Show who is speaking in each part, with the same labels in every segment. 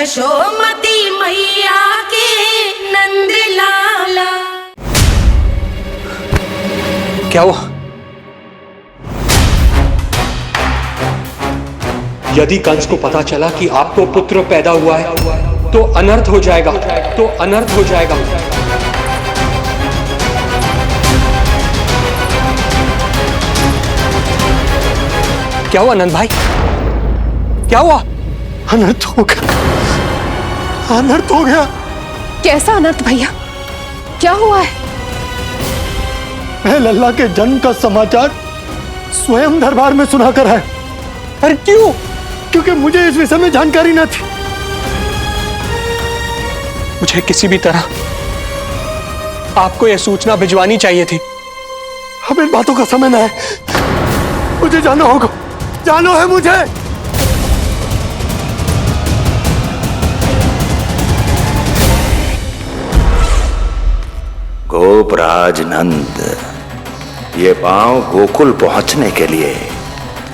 Speaker 1: यशोमती मैया के नंद लाला।
Speaker 2: क्या हुआ? यदि कंस को पता चला कि आपको पुत्र पैदा हुआ है तो अनर्थ हो जाएगा, तो अनर्थ हो जाएगा। क्या हुआ नंद भाई? क्या हुआ?
Speaker 3: अनर्थ हो गया, अनर्थ हो गया।
Speaker 4: कैसा अनर्थ भैया? क्या हुआ है?
Speaker 3: मैं लल्ला के जन्म का समाचार स्वयं दरबार में सुनाकर आया।
Speaker 2: अरे क्यों?
Speaker 3: क्योंकि मुझे इस विषय में जानकारी न थी।
Speaker 2: मुझे किसी भी तरह आपको यह सूचना भिजवानी चाहिए थी।
Speaker 3: अब इन बातों का समय न है, मुझे जाना होगा, जानो है मुझे।
Speaker 5: गोपराज नंद, ये पांव गोकुल पहुंचने के लिए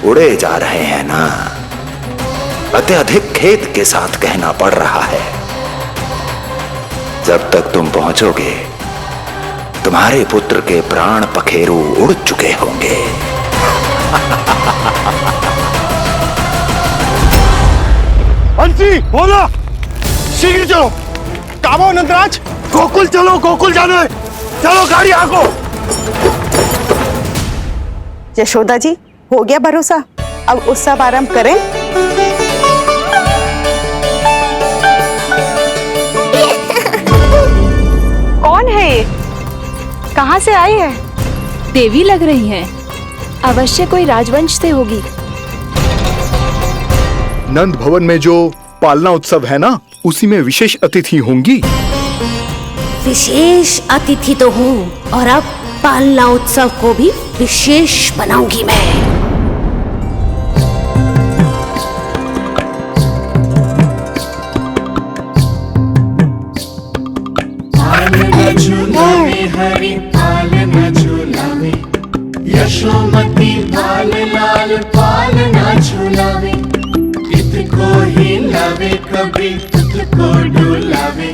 Speaker 5: उड़े जा रहे हैं ना? अत्यधिक खेद के साथ कहना पड़ रहा है, जब तक तुम पहुंचोगे तुम्हारे पुत्र के प्राण पखेरु उड़ चुके होंगे।
Speaker 3: बंसी बोला, शीघ्र चलो। काबो नंदराज, गोकुल चलो, गोकुल जाना है। चलो गाड़ी आगो।
Speaker 6: यशोदा जी, हो गया भरोसा, अब उत्सव आरंभ करें।
Speaker 4: कौन है ये? कहाँ से आई है?
Speaker 7: देवी लग रही हैं। अवश्य कोई राजवंश से होगी।
Speaker 8: नंद भवन में जो पालना उत्सव है ना, उसी में विशेष अतिथि होंगी।
Speaker 1: विशेष अतिथि तो हूँ, और अब पालना उत्सव को भी विशेष बनाऊंगी मैं।
Speaker 9: पालना झूलावे हरि पालना झूलावे, यशोमती लाल लाल पालना झूलावे। इतको हिलावे कभी तुझको डुलावे,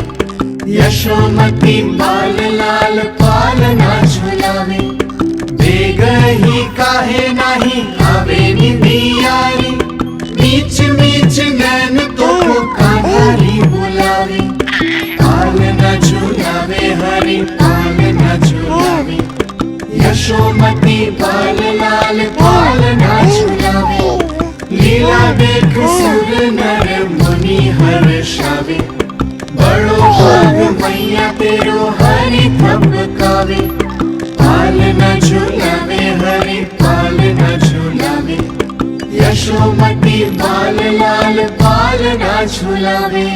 Speaker 9: यशोमती लाल लाल पालना झूलावे। बेग ही काहे नाही आवे निंदियारी, मीच मीच नैन तो कान्हारी बुलावे। पालना झूलावे हरि पालना झूलावे, यशोमती लाल लाल पालना झूलावे। लीला देख सुर नर मुनि हर्षावे, बड़ो भाग मैया तेरो हरि थपकावे। पालना झूलावे हरि पालना झूलावे, यशोमती लाल लाल पालना झूलावे।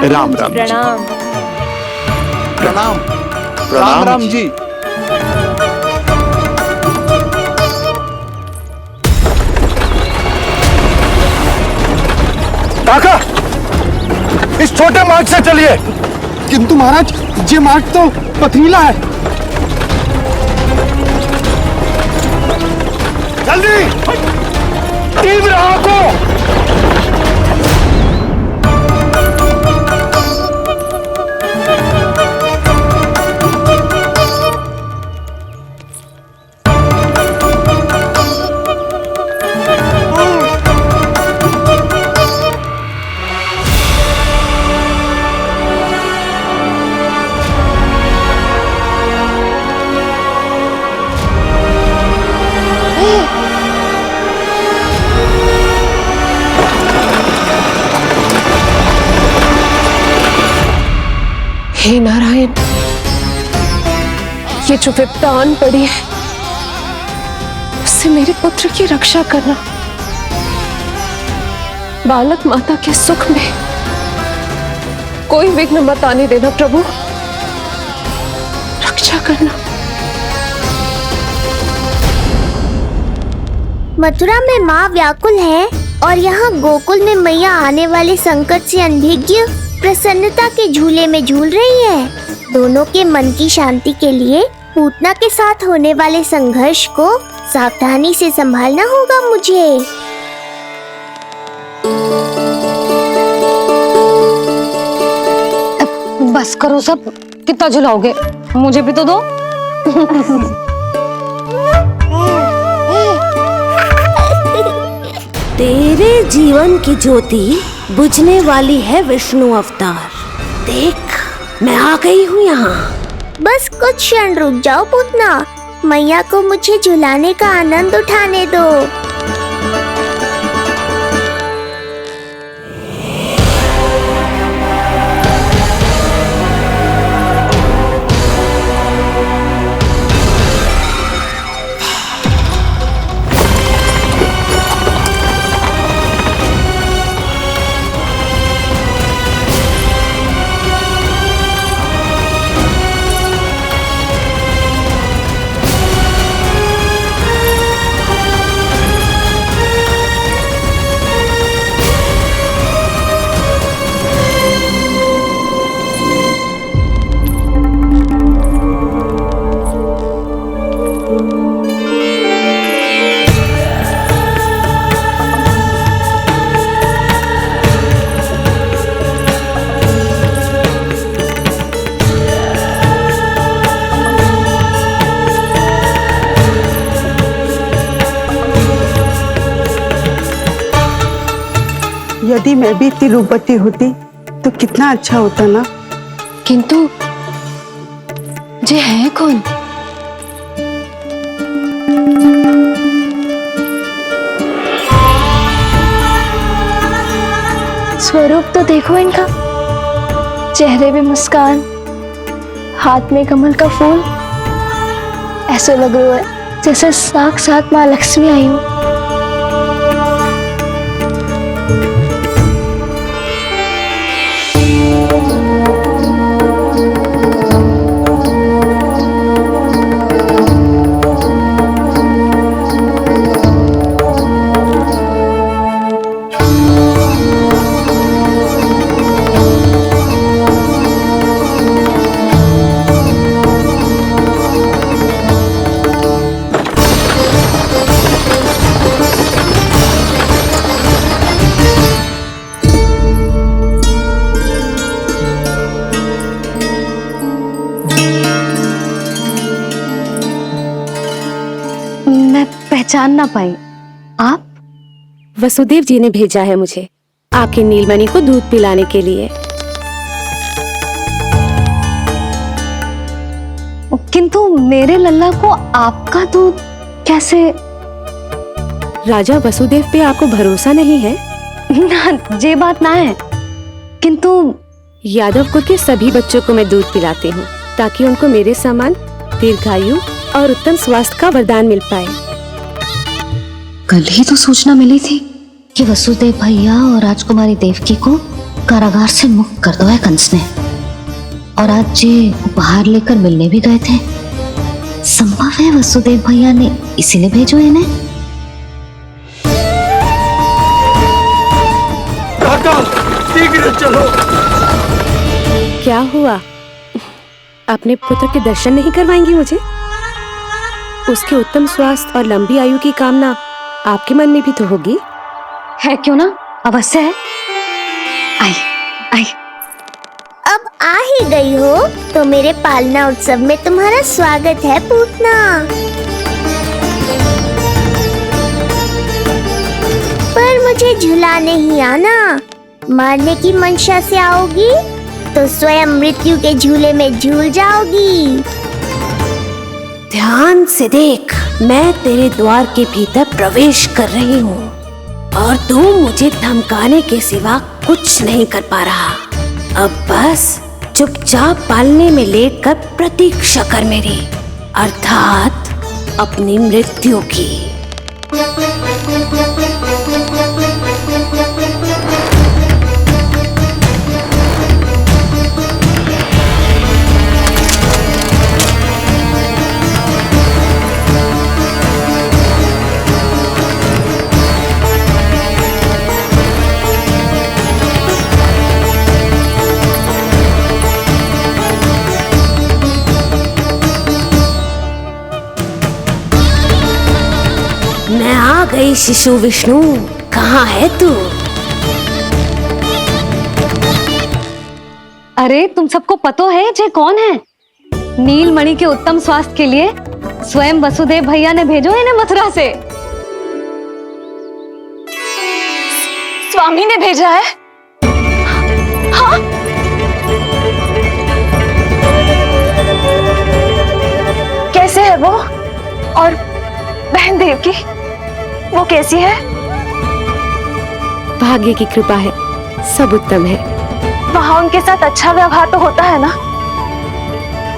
Speaker 8: राम राम
Speaker 7: प्रणाम।
Speaker 8: प्रणाम। राम राम जी।
Speaker 3: काका, इस छोटे मार्ग से चलिए। किंतु महाराज, ये मार्ग तो पथरीला है। जल्दी तीव्र आगो।
Speaker 4: हे नारायण, ये जो विपदा आन पड़ी है, उससे मेरे पुत्र की रक्षा करना। बालक माता के सुख में कोई विघ्न मत आने देना प्रभु, रक्षा करना।
Speaker 10: मथुरा में माँ व्याकुल है और यहाँ गोकुल में मैया आने वाले संकट से अनभिज्ञ प्रसन्नता के झूले में झूल रही है। दोनों के मन की शांति के लिए पूतना के साथ होने वाले संघर्ष को सावधानी से संभालना होगा मुझे।
Speaker 1: बस करो सब, कितना झुलाओगे, मुझे भी तो दो। तेरे जीवन की ज्योति बुझने वाली है विष्णु अवतार। देख, मैं आ गई हूँ यहाँ।
Speaker 10: बस कुछ क्षण रुक जाओ पूतना, मैया को मुझे झुलाने का आनंद उठाने दो।
Speaker 6: यदि मैं भी इतनी रूपवती होती तो कितना अच्छा होता ना।
Speaker 7: किंतु जे है कौन? स्वरूप तो देखो इनका, चेहरे पे मुस्कान, हाथ में कमल का फूल, ऐसा लग रहा है जैसे साक्षात माँ लक्ष्मी आई हो।
Speaker 1: पहचान ना पाई। आप?
Speaker 4: वसुदेव जी ने भेजा है मुझे आपकी नीलमणि को दूध पिलाने के लिए।
Speaker 1: किंतु मेरे लल्ला को आपका दूध कैसे?
Speaker 4: राजा वसुदेव पे आपको भरोसा नहीं है?
Speaker 1: ना, ये बात ना है। किंतु
Speaker 4: यादव कुल के सभी बच्चों को मैं दूध पिलाती हूँ ताकि उनको मेरे समान दीर्घायु और उत्तम स्वास्थ्य का वरदान मिल पाए।
Speaker 1: कल ही तो सूचना मिली थी कि वसुदेव भैया और राजकुमारी देवकी को कारागार से मुक्त कर दो है कंस ने, और आज ये उपहार लेकर मिलने भी गए थे। संभव है वसुदेव भैया ने इसीलिए भेजो इन्हें।
Speaker 3: शीघ्र चलो।
Speaker 4: क्या हुआ? अपने पुत्र के दर्शन नहीं करवाएंगी मुझे? उसके उत्तम स्वास्थ्य और लंबी आयु की कामना आपके मन में भी तो होगी।
Speaker 1: है क्यों ना, अवश्य है। आई आई।
Speaker 10: अब आ ही गई हो तो मेरे पालना उत्सव में तुम्हारा स्वागत है पूतना। पर मुझे झुला नहीं आना, मारने की मंशा से आओगी तो स्वयं मृत्यु के झूले में झूल जाओगी।
Speaker 1: ध्यान से देख, मैं तेरे द्वार के भीतर प्रवेश कर रही हूँ और तू मुझे धमकाने के सिवा कुछ नहीं कर पा रहा। अब बस चुपचाप पालने में लेटकर प्रतीक्षा कर मेरी, अर्थात अपनी मृत्यु की। अरे शिशु विष्णु, कहाँ है तू?
Speaker 11: अरे तुम सबको पता है जे कौन है? नीलमणि के उत्तम स्वास्थ्य के लिए स्वयं वसुदेव भैया ने भेजो इन्हें मथुरा से।
Speaker 7: स्वामी ने भेजा है? हाँ? कैसे है वो? और बहन देवकी, वो कैसी है?
Speaker 4: भाग्य की कृपा है, सब उत्तम है।
Speaker 7: वहां उनके साथ अच्छा व्यवहार तो होता है ना?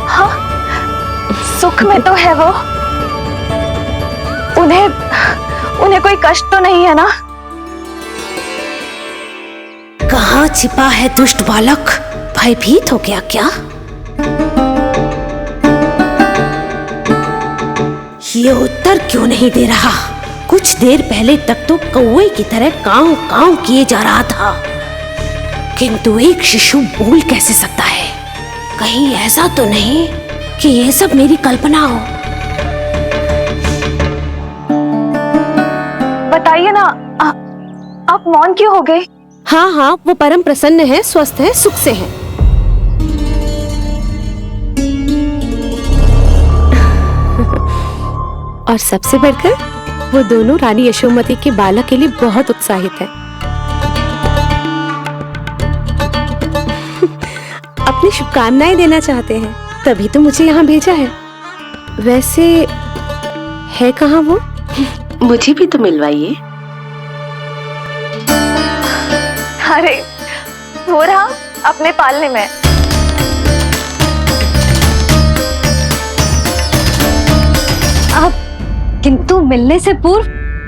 Speaker 7: हाँ, सुख में तो है वो। उन्हें कोई कष्ट तो नहीं है ना?
Speaker 1: कहाँ छिपा है दुष्ट बालक? भयभीत हो गया क्या? ये उत्तर क्यों नहीं दे रहा? कुछ देर पहले तक तो कौवे की तरह कांव कांव किए जा रहा था, किंतु एक शिशु बोल कैसे सकता है? कहीं ऐसा तो नहीं कि ये सब मेरी कल्पना हो?
Speaker 7: बताइए ना, आप मौन क्यों हो गए?
Speaker 4: हाँ हाँ, वो परम प्रसन्न है, स्वस्थ है, सुख से है। और सबसे बढ़कर वो दोनों रानी यशोमती के बालक के लिए बहुत उत्साहित है। अपनी शुभकामनाएं देना चाहते हैं, तभी तो मुझे यहाँ भेजा है। वैसे है कहाँ वो?
Speaker 1: मुझे भी तो मिलवाइए।
Speaker 7: अरे वो रहा अपने पालने में।
Speaker 11: किंतु मिलने से पूर्व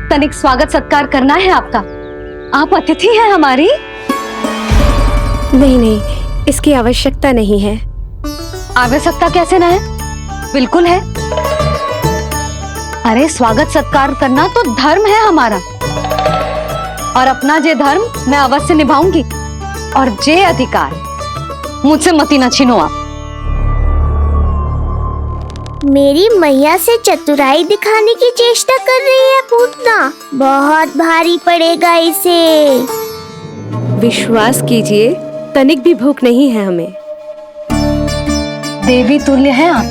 Speaker 11: तनिक स्वागत सत्कार करना है आपका। आप अतिथि हैं हमारी।
Speaker 4: नहीं नहीं, इसकी आवश्यकता नहीं है।
Speaker 11: आवश्यकता कैसे ना है? बिल्कुल है। अरे स्वागत सत्कार करना तो धर्म है हमारा, और अपना जे धर्म मैं अवश्य निभाऊंगी, और जे अधिकार मुझसे मती न छीनो आप।
Speaker 10: मेरी मैया से चतुराई दिखाने की चेष्टा कर रही है पूतना। बहुत भारी पड़ेगा इसे।
Speaker 4: विश्वास कीजिए, तनिक भी भूख नहीं है हमें।
Speaker 11: देवी तुल्य हैं आप,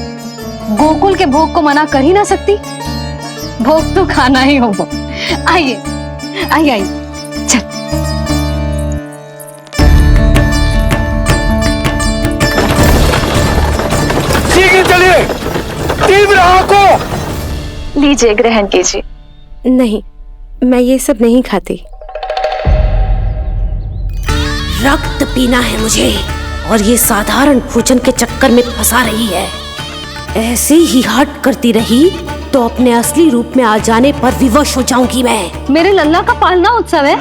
Speaker 11: गोकुल के भोग को मना कर ही ना सकती। भोग तो खाना ही होगा। आइए आइए आइए, चल।
Speaker 3: शीघ्र चलिए, तीव्र आंखों।
Speaker 7: लीजिए, ग्रहण कीजिए।
Speaker 4: नहीं, मैं ये सब नहीं खाती।
Speaker 1: रक्त पीना है मुझे, और ये साधारण भोजन के चक्कर में फंसा रही है। ऐसे ही हट करती रही तो अपने असली रूप में आ जाने पर विवश हो जाऊंगी मैं।
Speaker 11: मेरे लल्ला का पालना उत्सव है,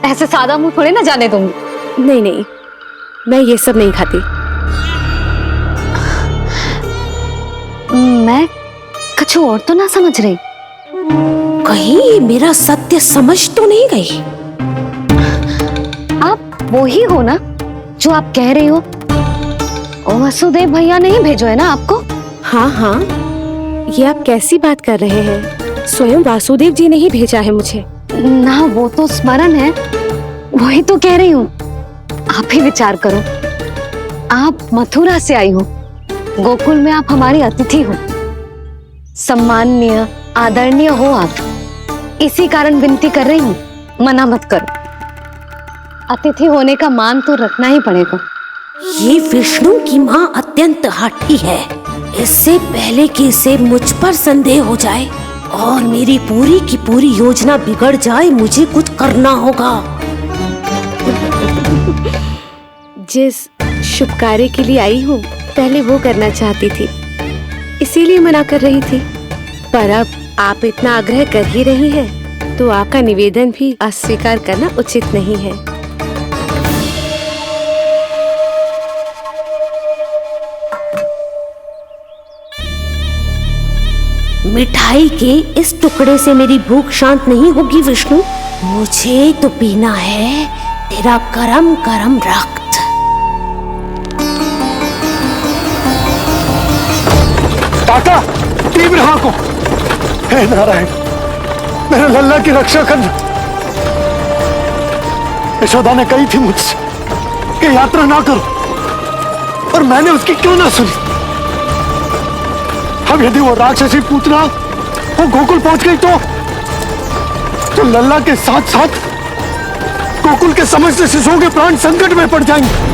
Speaker 11: ऐसे सादा मुंह थोड़े ना जाने दूंगी।
Speaker 4: नहीं नहीं, मैं ये सब नहीं खाती।
Speaker 11: मैं कुछ और तो ना समझ रही।
Speaker 1: कहीं ये मेरा सत्य समझ तो नहीं गई?
Speaker 11: आप वो ही हो ना जो आप कह रही हो? वसुदेव भैया ने ही भेजो है ना आपको?
Speaker 4: हाँ हाँ, ये आप कैसी बात कर रहे हैं? स्वयं वासुदेव जी ने ही भेजा है मुझे।
Speaker 11: ना वो तो स्मरण है, वही तो कह रही हूँ। आप ही विचार करो, आप मथुरा से आई हो, गोकुल में आप हमारी अतिथि हो, सम्माननीय आदरणीय हो आप। इसी कारण विनती कर रही हूँ, मना मत करो। अतिथि होने का मान तो रखना ही पड़ेगा।
Speaker 1: ये विष्णु की माँ अत्यंत हठी है। इससे पहले कि इसे मुझ पर संदेह हो जाए और मेरी पूरी की पूरी योजना बिगड़ जाए, मुझे कुछ करना होगा।
Speaker 4: जिस शुभ कार्य के लिए आई हूँ, पहले वो करना चाहती थी, इसीलिए मना कर रही थी। पर अब आप इतना आग्रह कर ही रही हैं, तो आपका निवेदन भी अस्वीकार करना उचित नहीं है।
Speaker 1: मिठाई के इस टुकड़े से मेरी भूख शांत नहीं होगी विष्णु। मुझे तो पीना है तेरा गरम गरम रक्त।
Speaker 3: काका, तीव्र आंखों। हे नारायण, मेरे लल्ला की रक्षा करना। यशोदा ने कही थी मुझसे कि यात्रा ना करो, और मैंने उसकी क्यों ना सुनी। अब यदि वो राक्षसी पूतना वो गोकुल पहुंच गई तो लल्ला के साथ साथ गोकुल के समस्त शिशुओं के प्राण संकट में पड़ जाएंगे।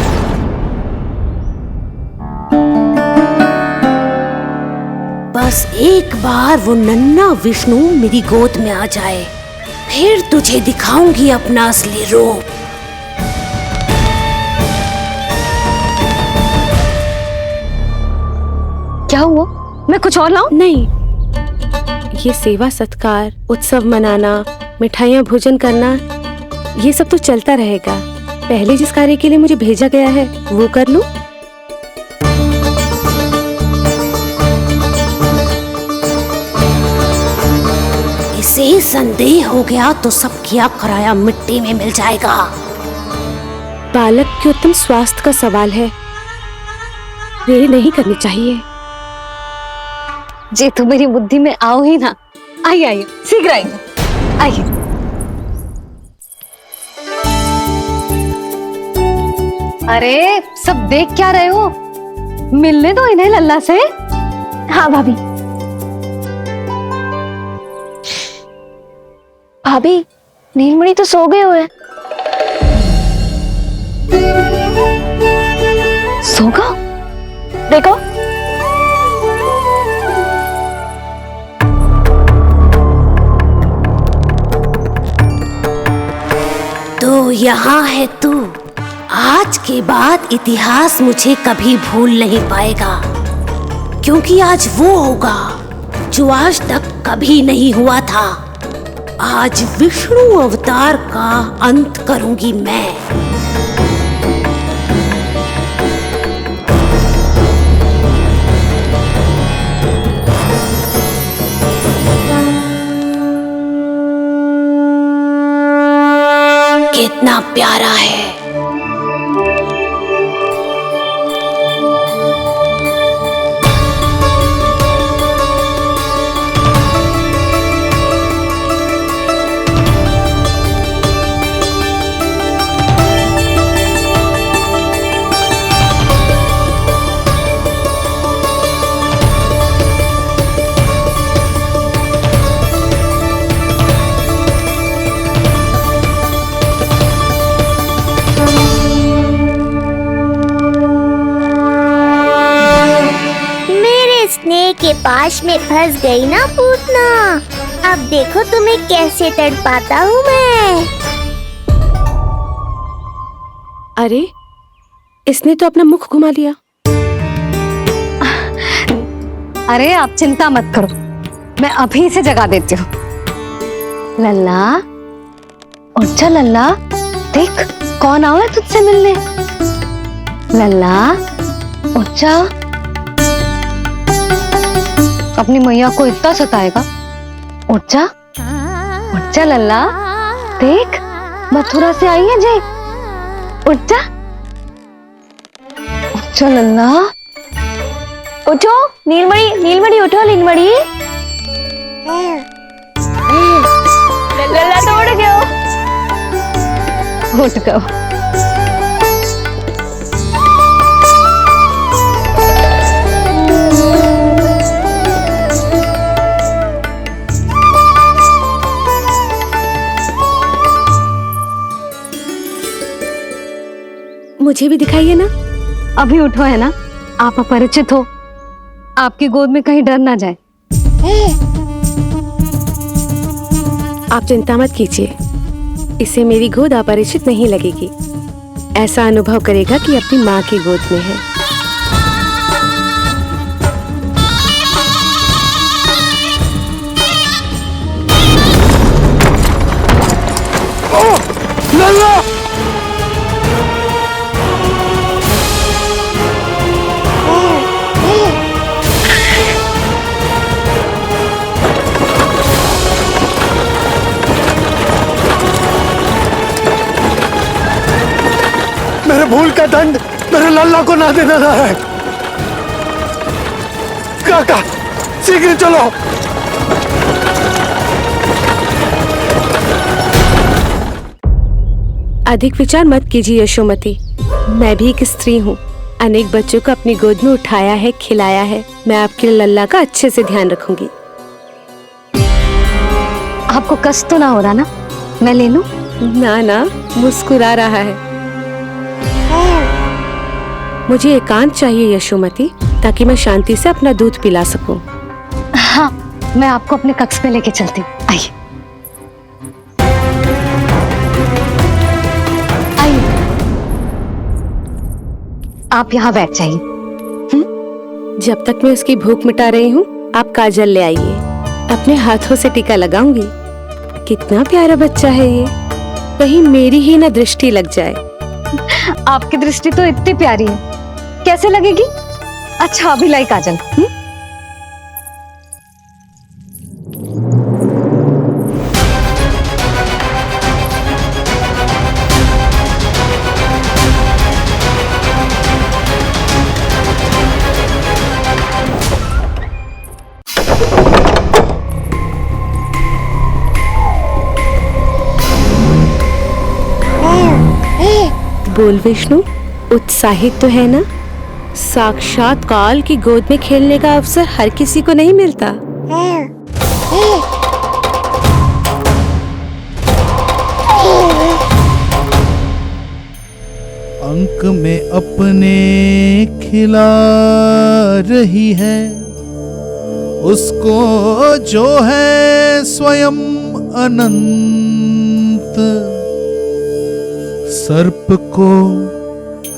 Speaker 1: बस एक बार वो नन्हा विष्णु मेरी गोद में आ जाए, फिर तुझे दिखाऊंगी अपना असली रूप।
Speaker 11: क्या हुआ? मैं कुछ और लाऊं?
Speaker 4: नहीं, ये सेवा सत्कार, उत्सव मनाना, मिठाइयाँ भोजन करना, ये सब तो चलता रहेगा। पहले जिस कार्य के लिए मुझे भेजा गया है वो कर लूं।
Speaker 1: इसे संदेह हो गया तो सब किया कराया मिट्टी में मिल जाएगा।
Speaker 4: बालक के उत्तम स्वास्थ्य का सवाल है, देरी नहीं करनी चाहिए।
Speaker 11: जे तो मेरी बुद्धि में आओ ही ना। आइए आइए, शीघ्र आइए, आइए। अरे सब देख क्या रहे हो? मिलने दो इन्हें लल्ला से।
Speaker 7: हाँ भाभी। भाभी, नीलमणि तो सो गए हुए।
Speaker 11: सो गया?
Speaker 7: देखो।
Speaker 1: तो यहाँ है तू। आज के बाद इतिहास मुझे कभी भूल नहीं पाएगा, क्योंकि आज वो होगा जो आज तक कभी नहीं हुआ था। आज विष्णु अवतार का अंत करूंगी मैं। कितना प्यारा है।
Speaker 10: के पास में फंस गई ना पूतना। अब देखो तुम्हें कैसे तड़पाता हूँ मैं।
Speaker 4: अरे, इसने तो अपना मुख घुमा लिया।
Speaker 11: अरे आप चिंता मत करो, मैं अभी इसे जगा देती हूँ। लल्ला, उठ जा लल्ला, देख कौन आया है तुझसे मिलने। लल्ला, उठ जा। अपनी मैया को इतना सताएगा? उठ जा लल्ला, देख मथुरा से आई है जय। उठ जा लल्ला।
Speaker 7: उठो नीलमणि, नीलमणि उठो नीलमणि। लल्ला तो उठ गयो।
Speaker 11: उठ गयो।
Speaker 4: मुझे भी दिखाइए ना।
Speaker 11: अभी उठो है ना, आप अपरिचित हो, आपकी गोद में कहीं डर ना जाए।
Speaker 4: आप चिंता मत कीजिए, इसे मेरी गोद अपरिचित नहीं लगेगी। ऐसा अनुभव करेगा कि अपनी माँ की गोद में है।
Speaker 3: लल्ला! मेरे भूल का दंड मेरे लल्ला को ना देना है। काका, शीघ्र चलो।
Speaker 4: अधिक विचार मत कीजिए यशोमती। मैं भी एक स्त्री हूँ, अनेक बच्चों को अपनी गोद में उठाया है, खिलाया है। मैं आपके लल्ला का अच्छे से ध्यान रखूंगी।
Speaker 11: आपको कष्ट तो ना हो रहा ना? मैं ले लूं?
Speaker 4: ना ना, मुस्कुरा रहा है। मुझे एकांत चाहिए यशोमती, ताकि मैं शांति से अपना दूध पिला सकूं।
Speaker 11: हाँ, मैं आपको अपने कक्ष में लेके चलती हूँ। आइए आइए, आप यहाँ बैठ जाइए।
Speaker 4: जब तक मैं उसकी भूख मिटा रही हूँ, आप काजल ले आइए। अपने हाथों से टीका लगाऊंगी। कितना प्यारा बच्चा है ये, कहीं मेरी ही ना दृष्टि लग जाए।
Speaker 11: आपकी दृष्टि तो इतनी प्यारी है, कैसे लगेगी? अच्छा अभी लाई काजल।
Speaker 4: बोल विष्णु, उत्साहित तो है ना? साक्षात काल की गोद में खेलने का अवसर हर किसी को नहीं मिलता।
Speaker 9: अंक में अपने खिला रही है, उसको जो है स्वयं अनंत। सर्प को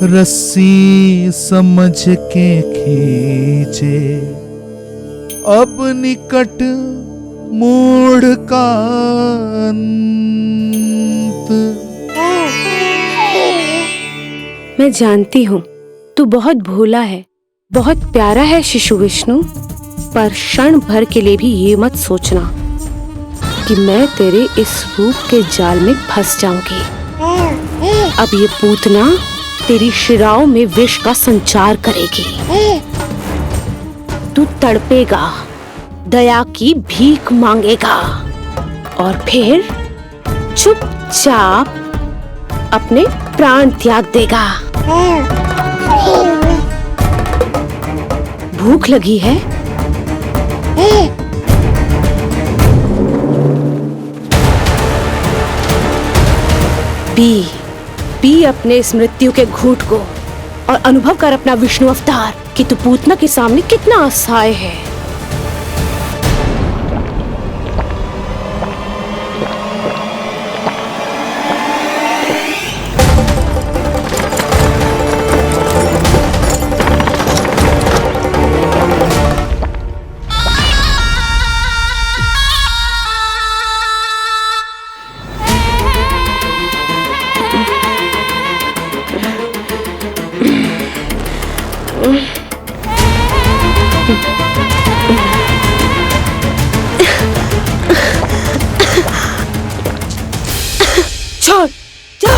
Speaker 9: रस्सी समझ के खींचे, अब निकट मूढ़ का अंत।
Speaker 4: मैं जानती हूँ तू बहुत भोला है, बहुत प्यारा है शिशु विष्णु, पर क्षण भर के लिए भी ये मत सोचना कि मैं तेरे इस रूप के जाल में फंस जाऊंगी। अब ये पूतना तेरी शिराओं में विष का संचार करेगी। तू तड़पेगा, दया की भीख मांगेगा और फिर चुपचाप अपने प्राण त्याग देगा। भूख लगी है? पी अपने इस मृत्यु के घूंट को और अनुभव कर अपना विष्णु अवतार कि तू पूतना के सामने कितना असहाय है। छोड़, जा।